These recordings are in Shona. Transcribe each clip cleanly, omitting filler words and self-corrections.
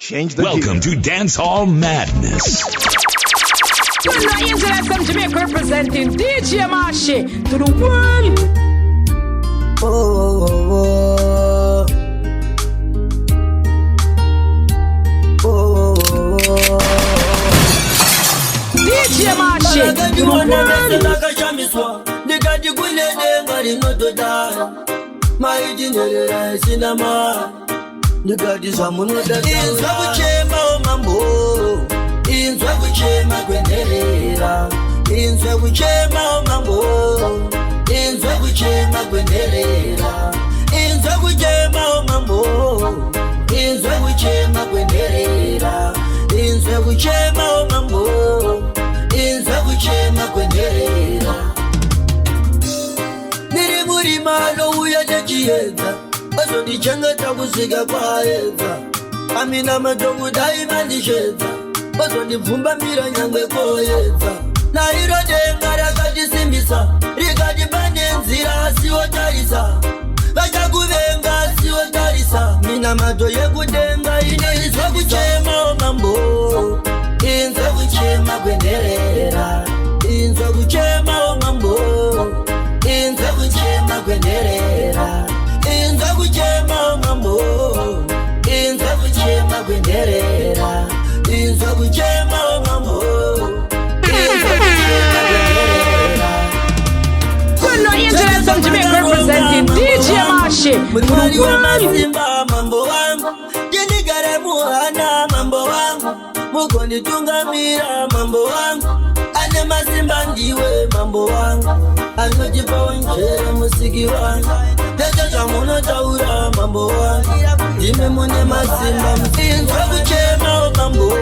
Change the Welcome to Dance Hall Madness. Well, Internet from Jamaica representing DJ Mashi to the world. DJ Mashi to the world. Inzwa kuchema omambo, inzwa kuchema kwendelera, inzwa kuchema omambo, inzwa kuchema kwendelera, inzwa kuchema omambo, inzwa kuchema kwendelera, inzwa kuchema omambo, inzwa kuchema kwendelera. Niri muri malo uya jechiyeza, bazo dichangata kusika kwa eza. Amina matongu daima ndisheza, bazo ndivumba mira nyangwe koyeza. Na hiro denga rakatisimbisa, rikati pane nzira siwotarisa, vacha kuvenga siwotarisa. Mina mato yekudenga ine inzwa kuchema omambo, inzwa kuchema kwendelera, inzwa kuchema omambo, inzwa kuchema kwendelera, inzwa kuchema omambo, inzwa kuchema kwendelera, inzwa kuchema omambo, inzwa kuchema kwendelera. Well, Internet from Jamaica representing DJ Mashi to the world. Masimba mambo wangu, jinigare muhana mambo wangu, mukonitungamira mambo wangu, ane masimba ndiwe mambo wangu, anojipa wenjera musiki wangu, teja jamuno taura mambo wangu, dime mune masimba. Inzwa kuchema mambo,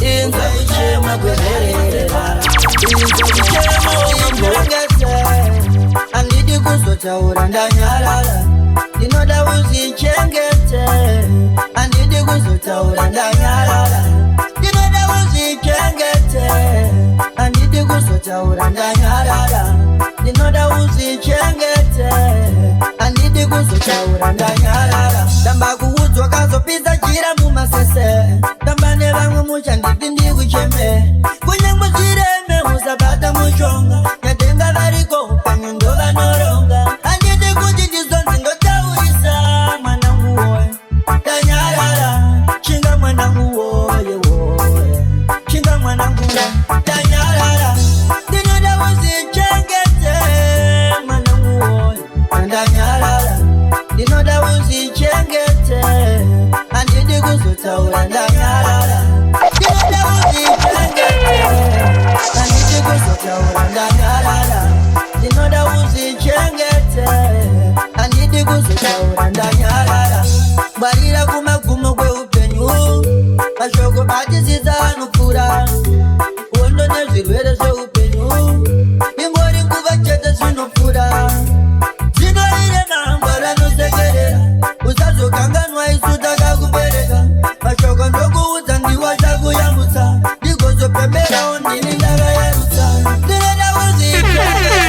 inzwa kuchema kwendelera, inzwa kuchema mambo. Andidi kuzotaura ndanyarara, ndinoda uzichengete. Andidi kuzotaura ndanyarara, ndinoda uzichengete. Andidi kuzotaura ndanyarara, ndinoda uzichengete. Andidi kuzotaura ndanyarara. Tamba kuudzwa kazopisa chira mumasese, tamba nevamwe muchanditi ndikucheme. Kunyangwe zvireme musabata mushonga, yatenga variko upenyu ndova noronga. Andidi kuti ndizonzi ndotaurisa mwanangu woye, ndanyarara. Chinga mwanangu woye woye, chinga mwanangu woye, ndanyarara. Ndinoda uzichengete mwanangu woye, ndanyarara. Ndinoda uzichengete, andidi kuzotaura ndanyarara. Ndinoda uzichengete, andidi kuzotaura ndanyarara. Ndinoda uzichengete, andidi kuzotaura ndanyarara. Barira kumagumo kweupenyu, mashoko batisiza anopfura, uondo nezvirwere zveupenyu, ingori nguva chete zvinopfura. Zvinoire nangwa ranosekerera, usazokanganwa isu takakubereka. Mashoko ndokuudza ndiwa zvakuyamutsa, ndigozopemberawo ndini ndakayarutsa. Ndinoda uzichengete,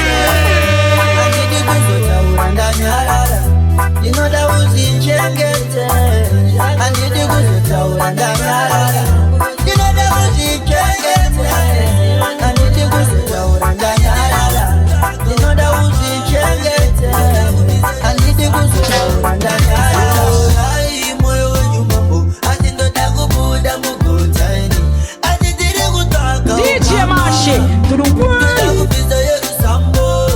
andidi kuzotaura ndanyarara. Ndinoda uzichengete, andidi kuzotaura ndanyarara. Ndinoda uzichengete, andidi kuzotaura ndanyarara. Ndinoda uzichengete, andidi kuzotaura ndanyarara. Ai moyo wenyu mambo, ati ndoda kubuda mugutaini, ati tiri kutaka DJ Mashi to the world. kupisa yesu sambo.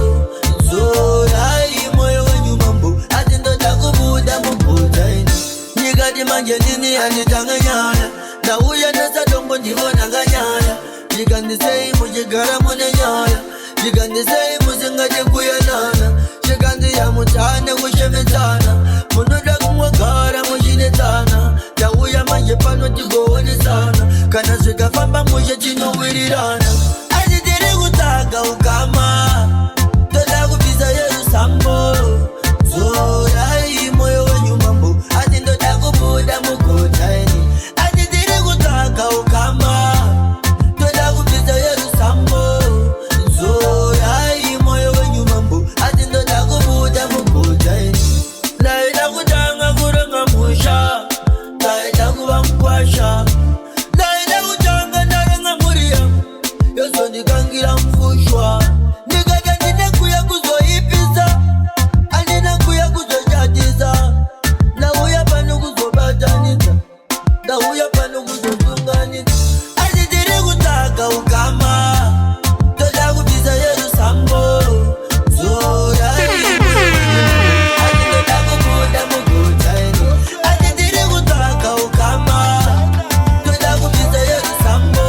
Zorai moyo wenyu mambo, ati ndoda kubuda mugutaini. Nikati manje nini anditanganyana, ndauya nesadongo ndivona nganyana. Jikandisei mujigara mune nyaya, jikandisei musingati kuyanana. Jikanzi ya mutane kushemetsana, munoda kumwagara mushinetsana. Ndauya manje pano tigowonesana, kana zvikafamba mushe tinowirirana. Asi tiri kutsaga ukama, toda kupisa yesu sambo. Zorai moyo wenyu mambo, ati ndoda kubuda mugutaini. Ati tiri kutsaga ukama, toda kupisa yesu sambo. Zorai moyo wenyu mambo, ati ndoda kubuda mugutaini. Ndaida kutanga kurenga musha, ndaida kuva wankwasha ndaenda kutanga ndarenga mhuri yangu yozondikangira mfushwa ndikata ndinekuya kuzoipisa andina kuya kuzoshatisa ndauya pano kuzobatanisa ndauya pano kuzosunganisa asi tiri kutaka ukama toda kubvisa yesu sambo zora asi toda kubuda mugutaini asi tiri kutaka ukama toda kubvisa yesu sambo.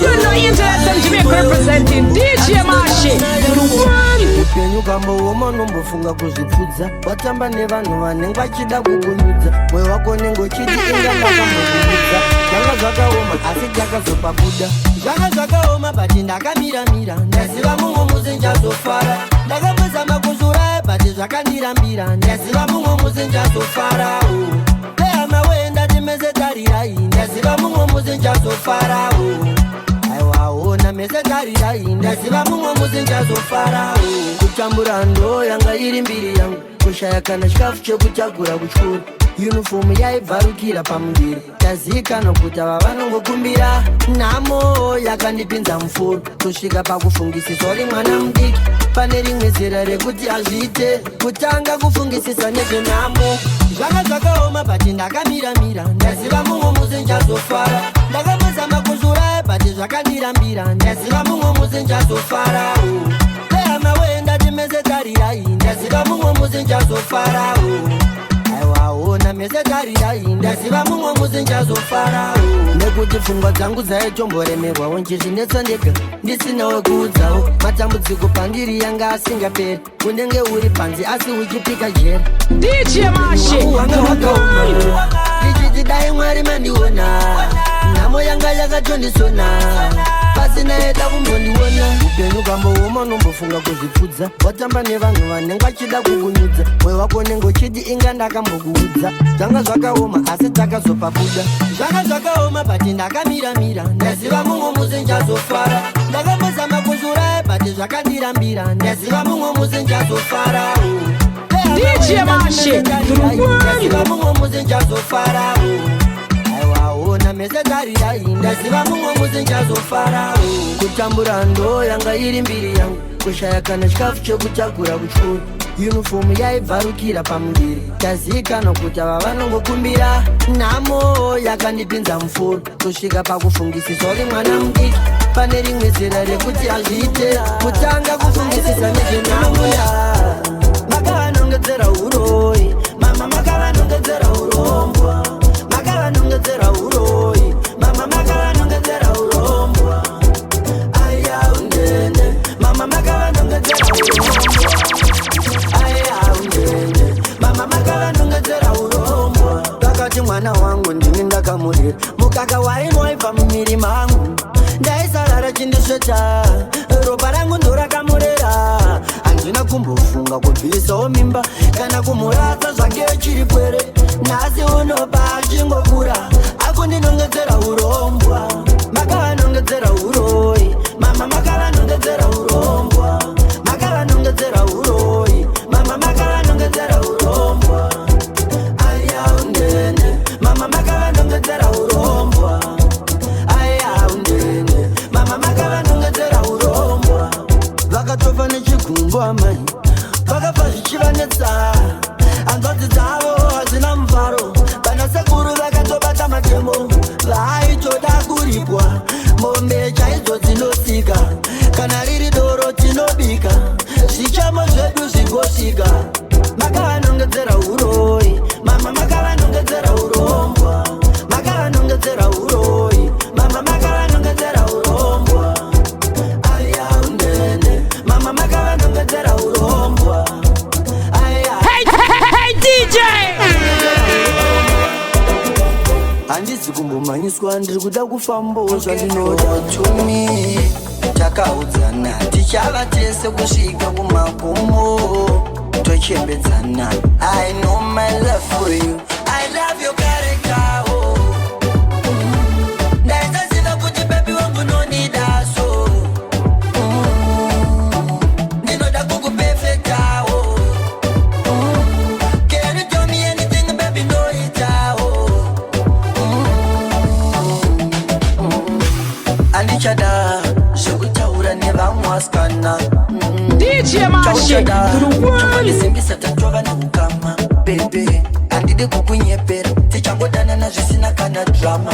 You know International Jamaica representing DJ Mashi to the world. Upenyu kama uoma nombofunga kuzvipfudza watamba nevanhu vanenge vachida kukunyudza mwoyo wako nengo chiti inga ndakambokuudza zvanga zvakaoma asi takazopabuda zvanga zvakaoma bati ndakamiramira ndaziva mumwe musi nchazofara ndakambozama kuzuraya bati zvakandirambira ndaziva mumwe musi nchazofarawo ehama wee ndati mese tarirai ndaziva mumwe musi nchazofarawo aiwaona mese tarirai ndaziva mumwe musi nchazofarawo kutambura ndo yanga iri mbiri yangu kushaya kana chikafu chekutakura kuchikuru yunifomu yaibvarukira pamuviri tazikana kuti ava vanongokumbira nhamo yakandipinza mufuro kusvika pakufungisisa uri mwana mudiki pane rimwe zera rekuti azviite kutanga kufungisisa nezvenhamo zvanga zvakaoma bati ndakamiramira ndaziva mumwe musi nchazofara ndakambozama kuzuraya bati zvakandirambira ndaziva mumwe musi nchazofarawo ehama wee ndati mese tarirai ndaziva mumwe musi nchazofarawo aiwaona mese tarirai ndaziva mumwe musi nchazofarawo nekuti pfungwa dzangu dzaitomboremerwawo nchizvinetsa ndega ndisina wekuudzawo matambudziko pandiri yanga asingaperi unenge uri panzi asi uchipika jera DJ Mashi wanga wakaoma ichiti dai mwari mandiona nhamo yanga yakatondisona pasina yeda kumbondiona upenyu kambooma nombofunga kuzvipfudza watamba nevanhu vanenge vachida kukunyudza mwoyo wako nenge uchiti inga ndakambokuudza zvanga zvakaoma asi takazopabuda zvanga zvakaoma bati ndakamiramira ndaziva mumwe musi nchazofara ndakambozama kuzuraya bati zvakandirambira ndaziva mumwe musi nchazofarawo DJ Mashi to the world. ndaziva mumwe musi nchazofarawo aiwaona mese tarirai ndaziva mumwe musi nchazofarawo kutambura ndo yanga iri mbiri yangu kushaya kana chikafu chekutakura kuchikuru yunifomu yaibvarukira pamuviri tazikana kuti ava vanongokumbira nhamo yakandipinza mufuro kusvika pakufungisisa uri mwana mudiki pane rimwe zera rekuti azviite kutanga kufungisisa nezvenhamo makavanongedzera uroi mama makavanongedzera urombwa makavanongedzera uroi mama makavanongedzera urombwa aya undene mama makavanongedzera urombwa aya undene mama makavanongedzera urombwa takati mwana wangu ndini ndakamurira mukaka wainwaibva mumiri mangu ndaisarara chindisveta ropa rangu ndorakamurera handina kumbofunga kubvisawo mimba kana kumurasa zvake chiri pwere nhasi unoba achingokura akundinongedzera urombwa makavanongedzera uroi mama makavanongedzera urombwa makavanongedzera uroi mama makavanongedzera urombwa aya undene mama makavanongedzera urombwa aya undene mama makavanongedzera urombwa vakatofa nechigumbu amai vakafa zvichivanetsa hanzvadzi dzavo hazvina mufaro vana sekuru vakatobata matemo vaitoda kuripwa mombe chaidzo dzinosika kana riri doro tinobika zvichamo zvedu zvigosvika makavanongedzera uroi mama makavanongedzera urombwa makavanongedzera uroi mama makavanongedzera urombwa aya undene mama makavanongedzera urombwa aya Hey DJ handisi kumbomhanyiswa ndiri kuda kufambo zvandinoda tumi takaudzana tichava tese kusvika kumagumo tochembedzana I know my love for you I love your character ndaisaziva kuti bebi wangu nonidaso ndinoda kukupefektawo Can you tell me anything baby noitawo Tichada Shukutaura neva mwaskana DJ Mashi Tulizimbisa tatova na ukama Baby Andide kukunyepera Tichangodana na jisina kana drama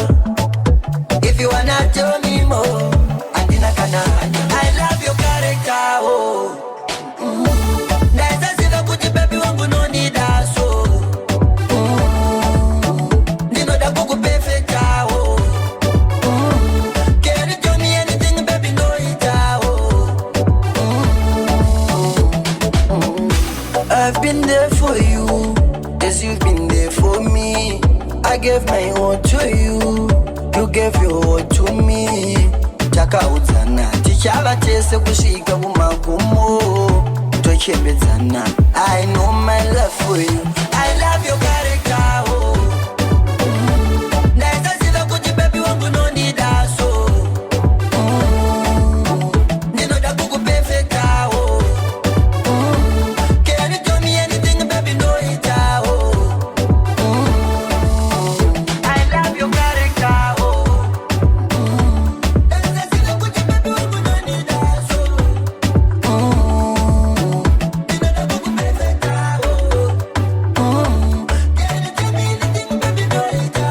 If you wanna tell me more Andina kana I love your character oh Naeza zila kuti baby wangu no need us oh Nino da kuku perfect oh Can you tell me anything baby no it oh I've been there for you as you've been there for me I gave my all to you You gave your all to me Taka uzana Tichava tese kushika kumakumo Tochebezana I know my love for you I love your character oh Naeza zila kuti baby wangu no need us oh Nino da kuku perfect oh Can you tell me anything baby no it oh I love your character oh Naeza zila kuti baby wangu no need us oh Nino da kuku perfect oh Can you tell me anything baby no it oh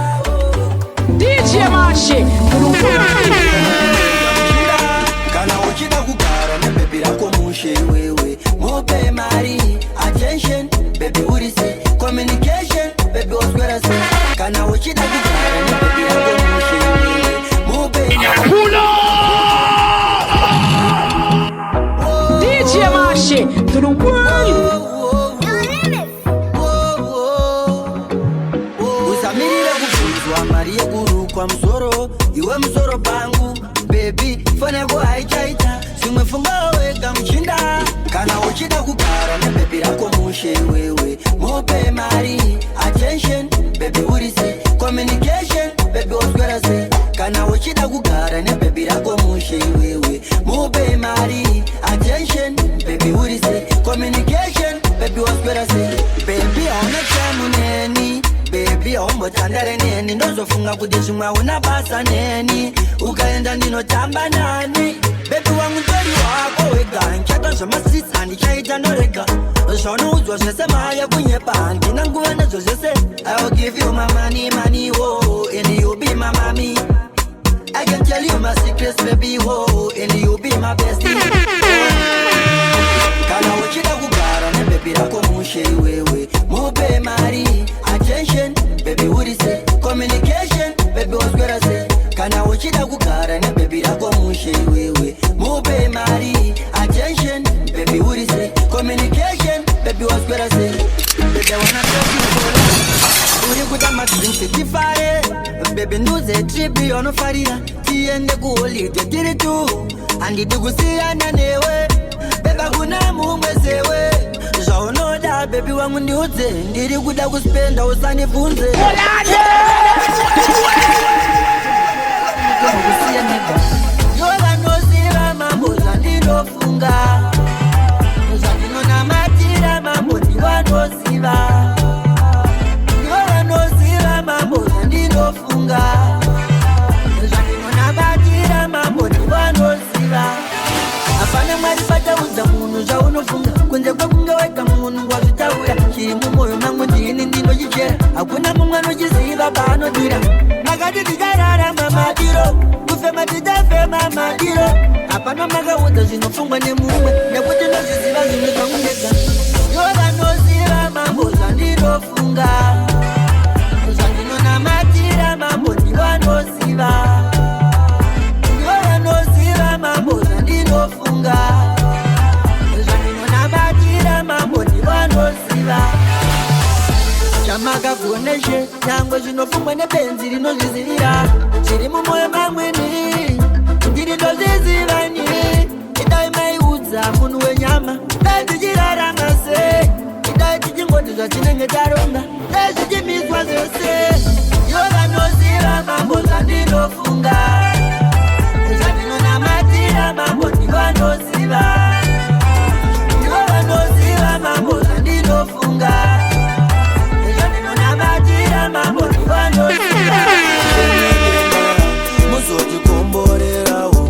DJ Mashi Kana uchida kugara nebaby rako mushe wewe Mupe mari, attention, baby urisi Communication, baby oswera se Kana uchida kugara nebaby rako mushe wewe Mupe DJ Mashi to the world. Usamirire kufunzwa mariye guru kwa msoro Iwe msoro bangu Baby, fone kwa haichaita Simwefunga weka mchinda Kana uchida kugara na baby rako mushe wewe Mupe mari, attention, baby urisi Communication, baby oswera se Kana uchida kugara na baby rako mushe wewe Mupe mari, attention, baby urisi Communication, baby oswera se Baby aona chamu neni Baby ombo tandare neni Ndozofunga kudishimwa unabasa neni Ukaenda ninotamba nani Baby wangu tori wako wega Nchato shoma sisa nichaita norega Shono uzwa shese maya kunye panti Nanguwe nezo shese I will give you my money, money, oh And you be my mommy I can tell you my secrets, baby, oh And you be my bestie Kana uchida kugara ne baby rako mushe wewe Mupe mari, attention, baby urisi Communication, baby oswera se Kana uchida kugara ne baby rako mushe wewe Mupe mari, attention, baby urisi Communication, baby oswera se Baby wanna tell you for life Uri kutama drinks tifare Baby nduze tripi ono farira Tiende kuholide tiri tu Andidi kusiyana newe Beba kuna mumwesewe Zvaonoda baby wangu ndiudze Ndiri kuda kuspenda usanifunze Yola nosiva mambo zandinofunga Zandinonamatira mambo ndivanosiva Yola nosiva mambo zandinofunga Zandinonamatira mambo ndivanosiva Apana mwari pataudza munhu zvaunofunga kunze kwakunge wega munhu wazvitaura chiri mumwoyo mangu ndini ndinochichera hakuna mumwe anochiziva paanodira makati tichararama madiro kufema tichafema madiro hapana makaudza zvinofungwa nemumwe nekuti nozviziva zvinhu zvangu ndega yovanoziva mambo zvandinofunga zvandinonamatira mambo ndivanoziva yovanoziva mambo zvandinofunga zvandinonamatira mambo ndivanoziva chamakagoneshe nyangwe zvinofungwa nebenzi rinozvizivira zviri mumwoyo mamweni ndiri ndozvizivani idai maiudza munhu wenyama dai tichirarama sei idai tichingoti zvatinenge taronga dai zvichimizwa zvose yovanoziva mambo zvandinofunga zvandinonamatira mambo ndivanoziva yovanoziva mambo zvandinofunga zvandinonamatira mambo ndivanoziva muzotikomborerawo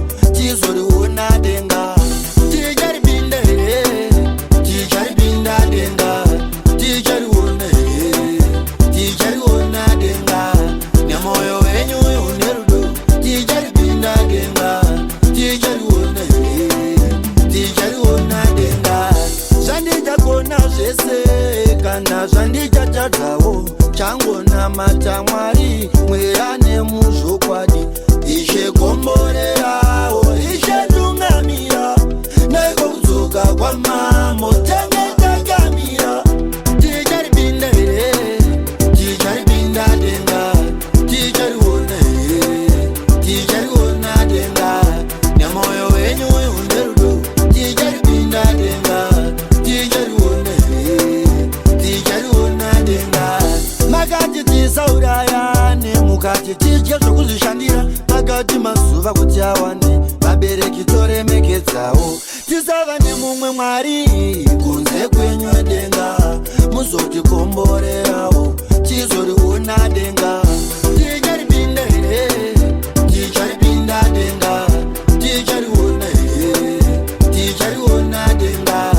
kuti tidye zvokuzvishandira pakati mazuva kuti awande vabereki toremekedzawo tisava nemumwe mwari kunze kwenyu denga muzotikomborerawo tizoriona denga ticharipinda here ticharipinda denga tichariona here tichariona denga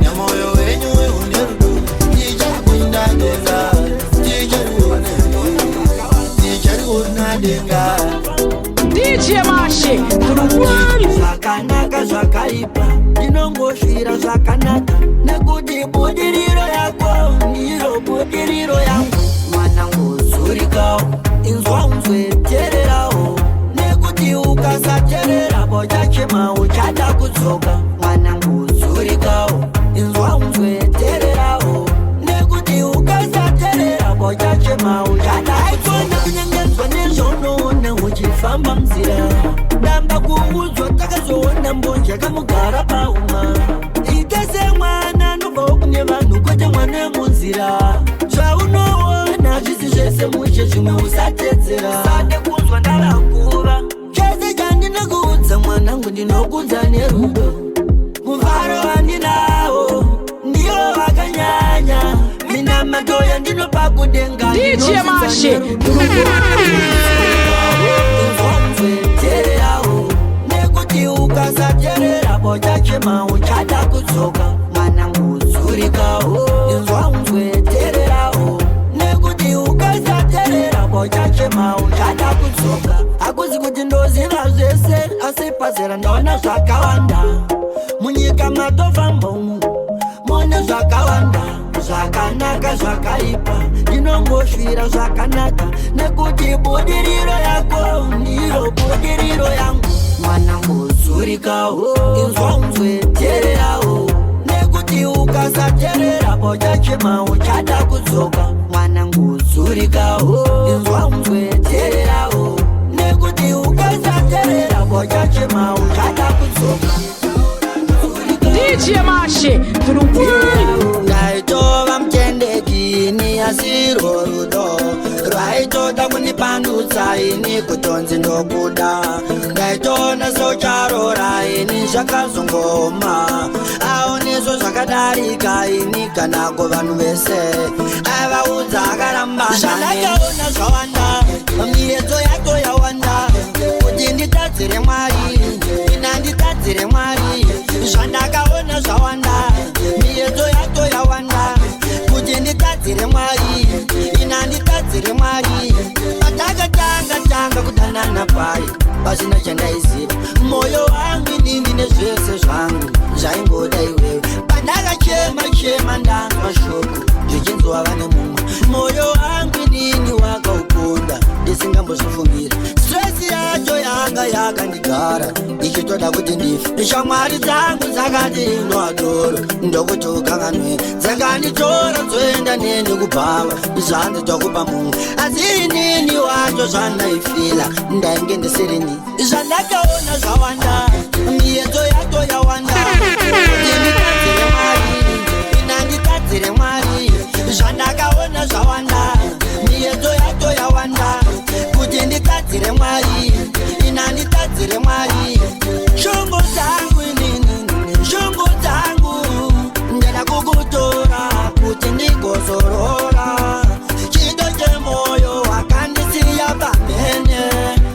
nemoyo wenyu une rudo ticharipinda denga tichariona here tichariona denga DJ Mashi zvakanaka zvakaipa ndinongosvira zvakanaka nekuti budiriro yako ndiro budiriro yangu mwanangu zurikawo inzwa unzwe tererawo nekuti ukasaterera bochachema uchada kudzoka mwanangu zurikawo inzwa unzwe tererawo nekuti ukasaterera bochachema uchada kudzoka kunyengedzwa nezvaunoona uchifamba mzira damba kuudzwa takazoona mbonja kamugara pauma itese mwana nobva kune vanhu kwete mwana munzira zvaunoona zvisi zvese mushe zvimwe usatedzera sade kunzwa ndavakuva chese chandinokuudza mwanangu ndinokuudza nerudo muvharo vandinawo ndiyo vakanyanya mina matoya ndinopa kudenga DJ Mashi ukasaterera bochachema uchada kudzoka mwanangu zurikawo inzwa unzwe tererawo nekuti ukasaterera bochachema uchada kudzoka akuzi kuti ndoziva zvese asi pazera ndaona zvakawanda munyika matofambomu mone zvakawanda zvakanaka zvakaipa ndinongosvira zvakanaka nekuti budiriro yako ndiro budiriro yangu mwanangu zurikawo inzwa unzwe tererawo nekuti ukasaterera bochachema uchada kudzoka mwanangu zurikawo inzwa unzwe tererawo nekuti ukasaterera bochachema uchada kudzoka DJ Mashi ndaitova mutendeki ini asiro rudo rwaitoda kunipandutsa ini kutonzi ndokuda ndaitona socharora ini zvakazongoma aoneswo zvakadarika ini kana kuvanhu vese aivaudza akaramba zvandakaona zvawanda miedzo yato yawanda kuti nditadzire mwari ina nditadzire mwari zvandakaona zvawanda miedzo yato yawanda kuti nditadzire mwari ina nditadzire mwari patakatanga kudanana pai pasina chandaiziva moyo wangu inini nezvese zvangu zvaingoda iwewe pandakachema ndanzwa shoko zvichinzwa vane mumwe moyo wangu inini wakaukunda ndisingambozvifungira stresi yacho yanga yakandigara ichitoda kuti ndife shamwari dzangu dzakati inoadoro ndokuti ukanganwe dzakanditora dzoenda neni kubhava zvanditokupa mumwe asi inini wacho zvandaifila ndainge ndisirini zvandakaona zvawanda miedzo yato yawanda nditadzire mwari ina nditadzire mwari zvandakaona zvawanda miedzo yato yawanda kuti nditadzire mwari ina nditadzire mwari shongo dzangu inini shongo dzangu ndada kukutora kuti ndigozorora chido chemoyo wakandisiya pamene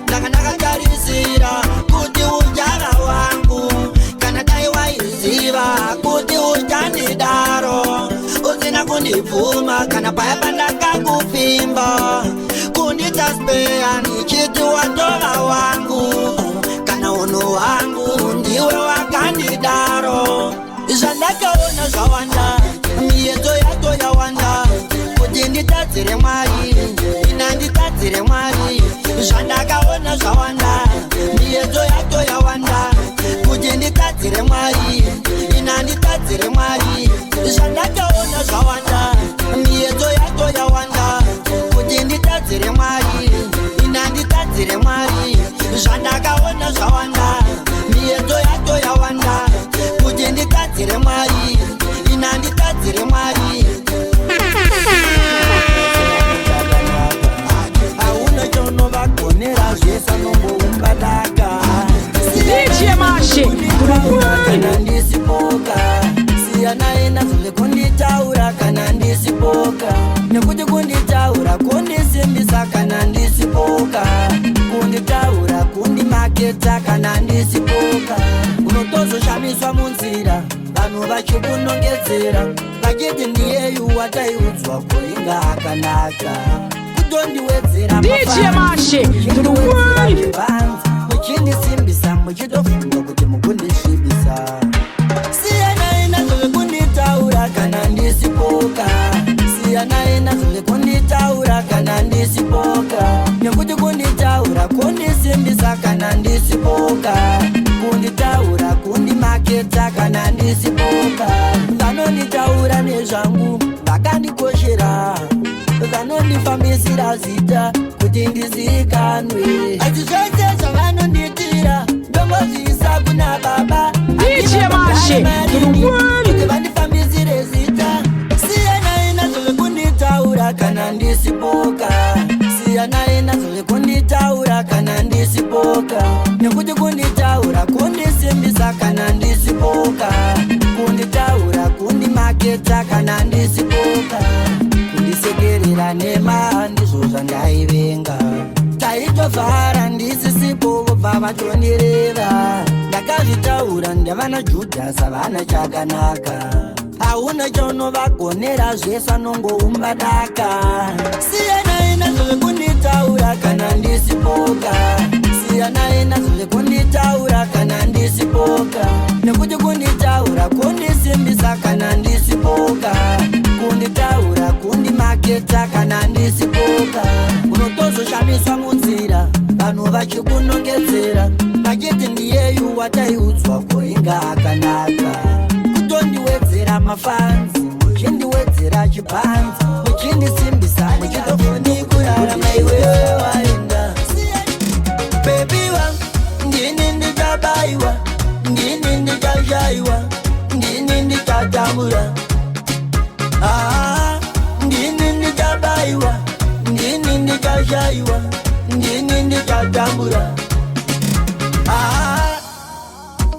ndanga ndakatarisira kuti ujara wangu kana dai waiziva kuti uchandidaro usina kundibvuma kana paya pandakakupfimba kunditaspeya nichiti watora wangu kana unhu wangu ndiwe wakandidaro zvandakaona zvawanda miedzo yato yawanda kuti nditadzire mwari ina nditadzire mwari zvandakaona zvawanda miedzo yato yawanda kuti nditadzire mwari ina nditadzire mwari zvandakaona zvawanda miedzo yato yawanda kuti nditadzire mwari ina nditadzire mwari zvandakaona zvawanda miedzo yato yawanda kuti nditadzire mwari ina nditadzire mwari auna chonova zvesa nongo umbadaka DJ Mashi kana ndisipoka siyana enazo lekunditaura kana ndisipoka nekuti kunditaura kundisimbisa kana ndisipoka kunditaura kundimaketa kana ndisipoka unotozoshamiswa munzira vanhu vachikunongedzera vachiti ndiyeyu wataiudzwa kuinga akanaka kutondiwedzera DJ Mashi muchindisimbisa muchitofunga kuti mukundisvibisa siyana enazo lekunditaura kana ndisipoka siyana enazo lekunditaura kana ndisipoka nekuti kunditaura kundisimbisa kana ndisipoka kunditaura kundimaketa kana ndisipoka vanonditaura nezvangu vakandikoshera vanondifambisira zita kuti ndizikanwe asi zvese zvavanonditira ndongozviisa kuna baba DJ Mashi kuti vandifambisire zita siyana enazo lekunditaura kana ndisipoka siyana enazo lekunditaura kana ndisipoka nekuti kunditaura kundisimbisa kana ndisipoka kunditaura kundimaketa kana ndisipoka kundisekerera nema ndizvo zvandaivenga taitovhara ndisisipo vobva vatondireva ndakazvitaura ndavana Judhasi havana chakanaka hauna chaunovagonera zvesa nongoumbadaka siyana enazo lekunditaura kana ndisipoka siyana enazo lekunditaura kana ndisipoka nekuti kunditaura kundisimbisa kana ndisipoka kunditaura kundimaketa kana ndisipoka unotozoshamiswa munzira vanhu vachikunongedzera vachiti ndiyeyu wataiudzwa kuinga akanaka kutondiwedzera mafanzi muchindiwedzera chipanzi muchindisimbisa muchitofondikurara maiwewe waenda bebi wangu ndini ndichabayiwa ndini ndichashaiwa ndini ndichatambura ndini ndichabayiwa ndini ndichashaiwa ndini ndichatambura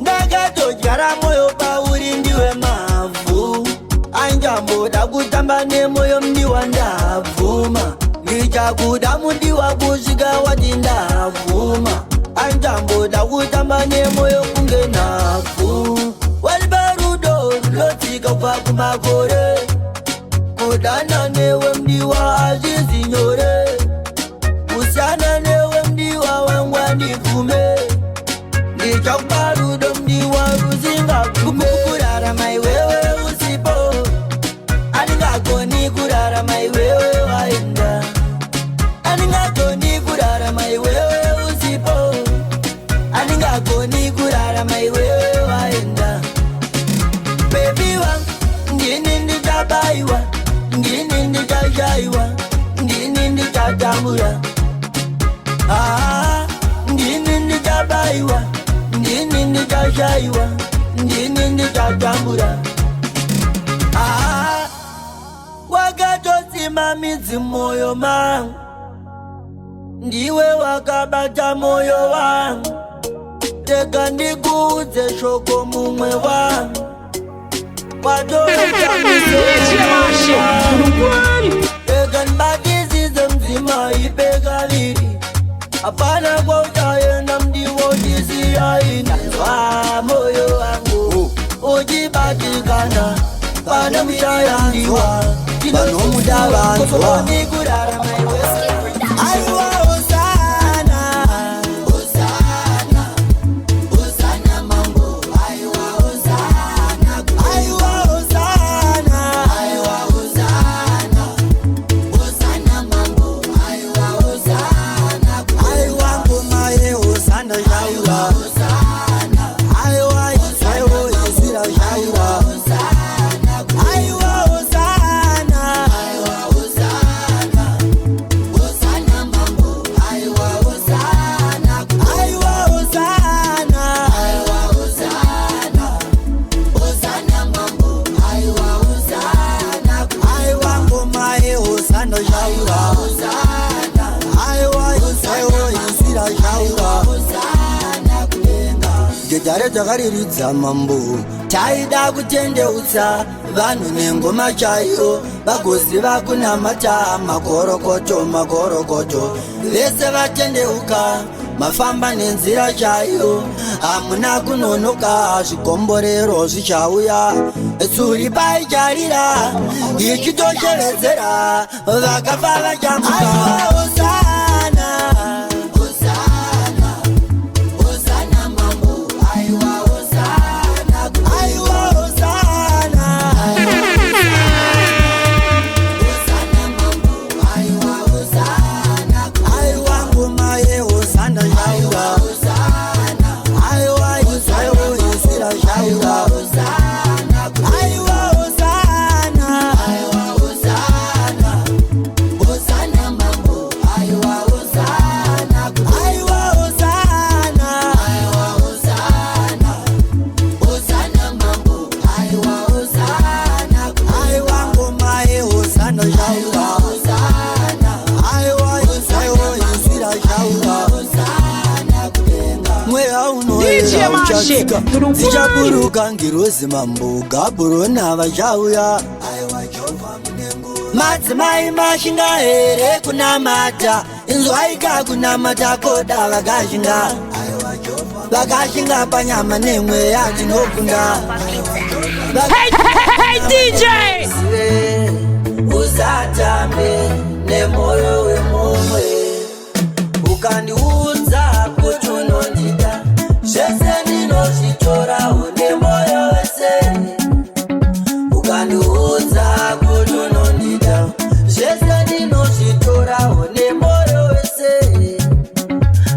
ndakatodyara moyo pauri ndiwe mavhu anjamboda kutamba nemoyo mdiwa ndabvuma ndichakuda mudiwa kusvika wati ndabvuma anjamboda kutamba nemoyo kunge nhabvu walipa rudo runotsika kubva kumakore kudana newe mdiwa hazvizi nyore kusiyana newe mdiwa wangu andibvume ndichakupa rudo mdiwa rusingabvume kurarama iwewe usipo andingagoni kurarama iwewe waenda andingagoni kurarama iwewe usipo andingagoni kurarama iwewe waenda bebi wangu ndini ndichabayiwa ndini ndichashaiwa ndini ndichatambura ndini ndichabayiwa ndini ndichashaiwa ndini ndichatambura wakatotsima midzi moyo mangu ndiwe wakabata moyo wangu tega ndikuudze shoko mumwe wangu tega ndibatizize mzima ipekaviri hapana kwa utaenda mdiwotisiyainazwa moyo wangu uchibatikana pana mchayandiwa tinonomudavanzwa nikurarama iwe aiwa hosana hosana hosana mambo aiwa hosana aiwa hosana aiwa hosana hosana mambo aiwa hosana aiwa ngoma ye hosana jaura hosana aiwa aiwa yesira jaura hosana aiwa hosana aiwa hosana Gitare takariridza mambo taida kutendeutsa vanhu nengoma chayo vagoziva kunamata magorokoto vese vatendeuka mafamba nenzira chayo hamuna kunonoka zvigomborero zvichauya tsuri paicharira ichitoshevedzera vakafa vachamuka Zichaburuka ngirozi mambo gaburona vachauya madzimai mashinga here kunamata inzwaika kunamata koda vakashinga panyama nemweya tinokunda. Hey DJ usatambe nemoyo wemumwe ukandiudza kuti unondida zvese ndinozvitorawo nemoyo wese ukandiudza kuti unondida zvese ndinozvitorawo nemoyo wese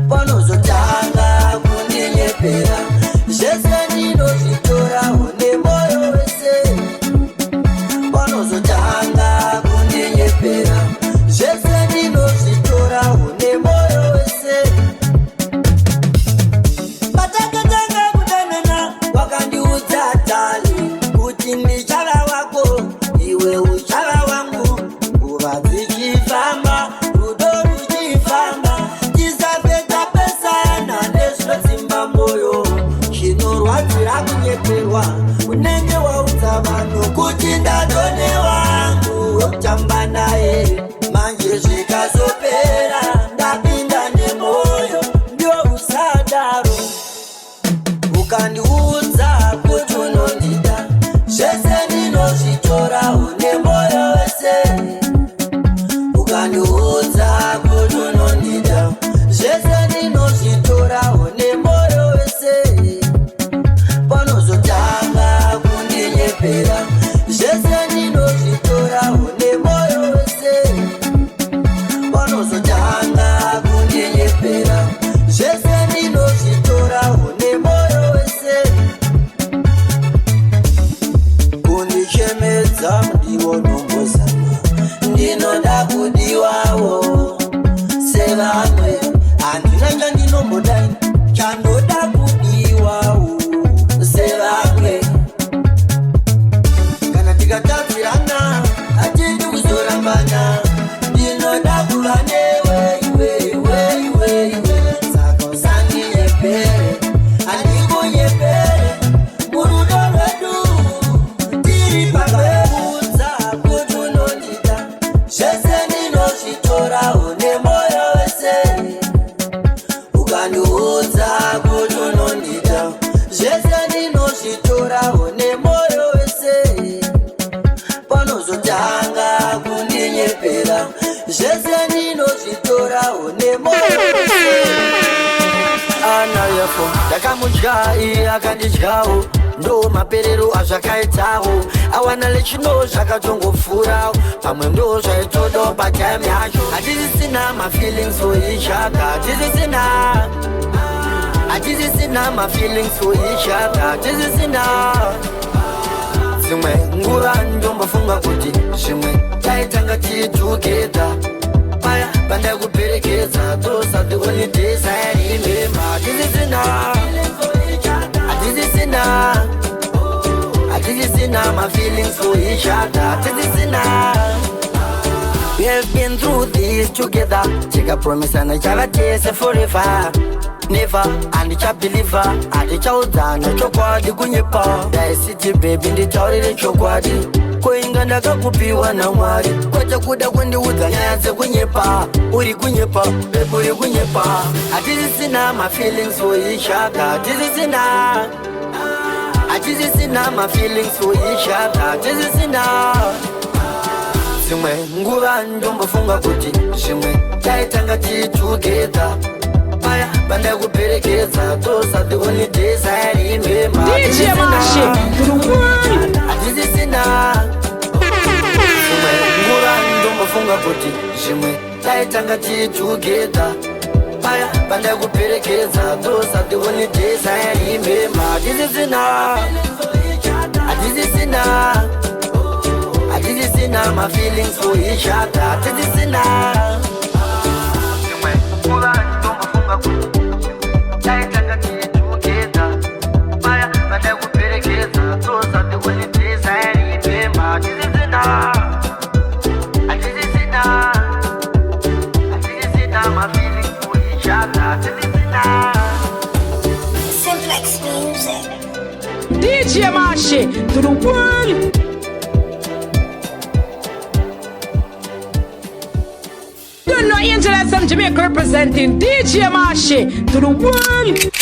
panozotanga kundinyepera zvese ndinozvitorawo nemoyo wese panozotanga kundinyepera zvese ndinozvitorawo nemoyo wese patakatanga kudanana wakandiudza tali kuti ndichava wako iwe uchava wangu nguva dzichifamba rudo ruchifamba tisapedza pesana nezvinodzimba moyo chinorwadzira kunyeperwa unenge waudza vanhu kuti ndadone wangu wekutamba naye manje zvikazopera ndapinda nemoyo ndio usadaro ukandiudza kuti unondida zvese ndinozvitorawo nemoyo wese ukandiudza kuti unondida zvese ndinozvitorawo nemoyo wese panozotanga kundinyepera zvese ndinozvitorawo nemoyo wese panozotanga kundinyepera zvese ndinozvitorawo nemoyo wese kundichemedza ndiwo nombozama ndinoda kudiwawo sevamwe handinanga ndinombodai chandoda kudiwawo sevamwe kana tikatadzirana hatidi kuzorambana ndinoda kuva newe iwe saka usandinyepere handikunyepere murudo rwedu tiri pakaudza kuti unondida zvese ndinozvitorawo nemoyo wese ukandiudza kuti unondida zvese ndinozvitorawo nemoyo wese panozotanga kundinyepera zvese ndinozvitorawo nemoyo wese ana yefo ndakamudya iye akandidyawo ndo maperero azvakaitawo awana lechino zvakatongofurawo pamwe ndo zvaitodo patime yacho hatisisina mafeelings for each other hatisisina mafeelings for each other hatisisina zvimwe nguva ndombofunga kuti zvimwe taitanga tiri together paya pandakuperekedza those are the only days I remember hatisisina my feelings for each other hatisisina. We have been through this together. Take a promise and I shall taste forever. never andichabhiliva hatichaudzana chokwadi kunyepa daisiti bebi nditaurire chokwadi koinga ndakakupiwa namwari kwete kuda kundiudza nyaya dzekunyepa uri kunyepa bebi uri kunyepa hatisisina mafeelings for each other hatisisina mafeelings for each other hatisisina zvimwe nguva ndombofunga kuti zvimwe taitanga tiri together paya pandakuperekedza those are the only days I remember DJ Mashi to the world. hatisisina zvimwe nguva ndombofunga kuti zvimwe taitanga tiri together paya pandakuperekedza those are the only days I remember hatisisina my feelings for each other hatisisina zvimwe nguva ndombofunga kuti taitanga tiri together paya pandakuperekedza those are the only days I remember hatisisina my feelings for each other hatisisina Simplex Music. DJ Mashi to the world. You know Angela SM Jamaica representing DJ Mashi to the world.